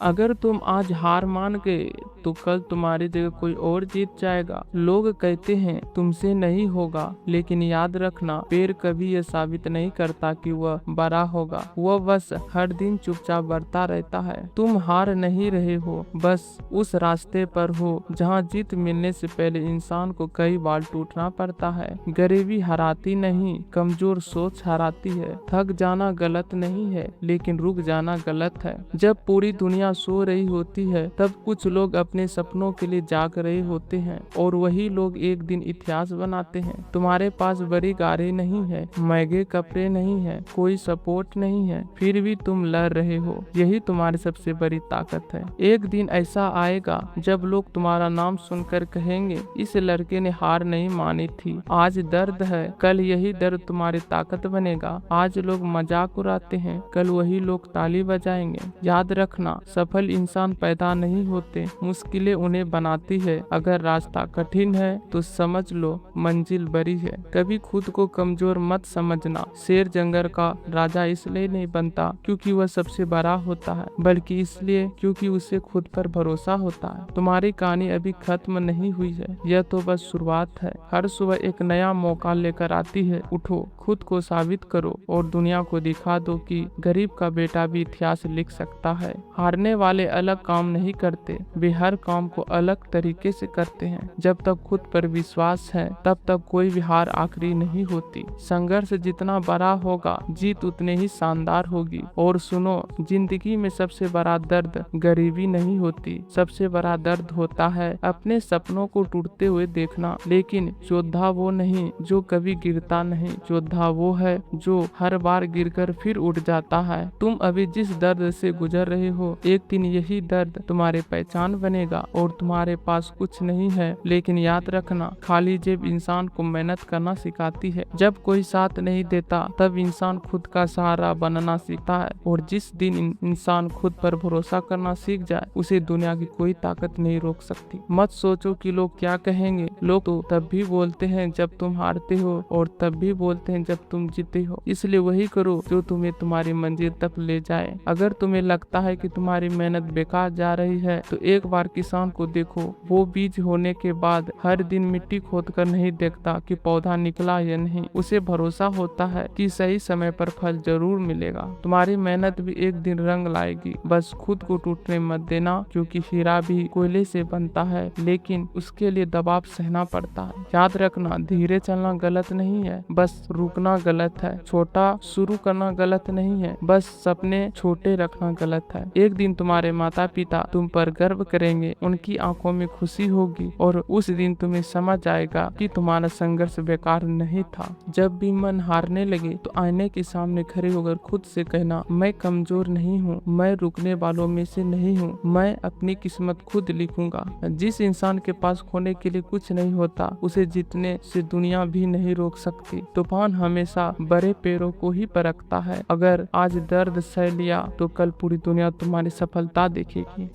अगर तुम आज हार मान गए तो कल तुम्हारी जगह कोई और जीत जाएगा। लोग कहते हैं तुमसे नहीं होगा, लेकिन याद रखना पेड़ कभी यह साबित नहीं करता कि वह बड़ा होगा, वह बस हर दिन चुपचाप बढ़ता रहता है। तुम हार नहीं रहे हो, बस उस रास्ते पर हो जहाँ जीत मिलने से पहले इंसान को कई बार टूटना पड़ता है। गरीबी हराती नहीं, कमजोर सोच हराती है। थक जाना गलत नहीं है, लेकिन रुक जाना गलत है। जब पूरी दुनिया सो रही होती है तब कुछ लोग अपने सपनों के लिए जाग रहे होते हैं, और वही लोग एक दिन इतिहास बनाते हैं। तुम्हारे पास बड़ी गाड़ी नहीं है, महंगे कपड़े नहीं है, कोई सपोर्ट नहीं है, फिर भी तुम लड़ रहे हो। यही तुम्हारी सबसे बड़ी ताकत है। एक दिन ऐसा आएगा जब लोग तुम्हारा नाम सुनकर कहेंगे इस लड़के ने हार नहीं मानी थी। आज दर्द है, कल यही दर्द तुम्हारी ताकत बनेगा। आज लोग मजाक उड़ाते हैं, कल वही लोग ताली बजाएंगे। याद रखना, सफल इंसान पैदा नहीं होते, मुश्किलें उन्हें बनाती है। अगर रास्ता कठिन है तो समझ लो मंजिल बड़ी है। कभी खुद को कमजोर मत समझना। शेर जंगल का राजा इसलिए नहीं बनता क्योंकि वह सबसे बड़ा होता है, बल्कि इसलिए क्योंकि उसे खुद पर भरोसा होता है। तुम्हारी कहानी अभी खत्म नहीं हुई है, यह तो बस शुरुआत है। हर सुबह एक नया मौका लेकर आती है। उठो, खुद को साबित करो और दुनिया को दिखा दो कि गरीब का बेटा भी इतिहास लिख सकता है। हारने वाले अलग काम नहीं करते, वे हर काम को अलग तरीके से करते हैं। जब तक खुद पर विश्वास है तब तक कोई भी हार आखिरी नहीं होती। संघर्ष जितना बड़ा होगा, जीत उतने ही शानदार होगी। और सुनो, जिंदगी में सबसे बड़ा दर्द गरीबी नहीं होती, सबसे बड़ा दर्द होता है अपने सपनों को टूटते हुए देखना। लेकिन योद्धा वो नहीं जो कभी गिरता नहीं, योद्धा वो है जो हर बार गिरकर फिर उठ जाता है। तुम अभी जिस दर्द से गुजर रहे हो, एक दिन यही दर्द तुम्हारी पहचान बनेगा। और तुम्हारे पास कुछ नहीं है, लेकिन याद रखना, खाली जेब इंसान को मेहनत करना सिखाती है। जब कोई साथ नहीं देता तब इंसान खुद का सहारा बनना सीखता है। और जिस दिन इंसान खुद पर भरोसा करना सीख जाए, उसे दुनिया की कोई ताकत नहीं रोक सकती। मत सोचो कि लोग क्या कहेंगे। लोग तो तब भी बोलते हैं जब तुम हारते हो, और तब भी बोलते हैं जब तुम जीते हो। इसलिए वही करो जो तुम्हें तुम्हारी मंजिल तक ले जाए। अगर तुम्हें लगता है कि तुम्हारी मेहनत बेकार जा रही है तो एक बार किसान को देखो। वो बीज होने के बाद हर दिन मिट्टी खोदकर नहीं देखता कि पौधा निकला या नहीं, उसे भरोसा होता है कि सही समय पर फल जरूर मिलेगा। तुम्हारी मेहनत भी एक दिन रंग लाएगी। बस खुद को टूटने मत देना, क्योंकि हीरा भी कोयले से बनता है, लेकिन उसके लिए दबाव सहना पड़ता है। याद रखना, धीरे चलना गलत नहीं है, बस रुकना गलत है। छोटा शुरू करना गलत नहीं है, बस सपने छोटे रखना गलत है। एक दिन तुम्हारे माता पिता तुम पर गर्व करेंगे, उनकी आंखों में खुशी होगी, और उस दिन तुम्हें समझ आएगा कि तुम्हारा संघर्ष बेकार नहीं था। जब भी मन हारने लगे तो आईने के सामने खड़े होकर खुद से कहना, मैं कमजोर नहीं हूँ, मैं रुकने वालों में से नहीं हूँ, मैं अपनी किस्मत खुद लिखूंगा। जिस इंसान के पास खोने के लिए कुछ नहीं होता, उसे जीतने से दुनिया भी नहीं रोक सकती। तूफान हमेशा बड़े पैरों को ही परखता है। अगर आज दर्द सह लिया तो कल पूरी दुनिया तुम्हारी सफलता देखेगी।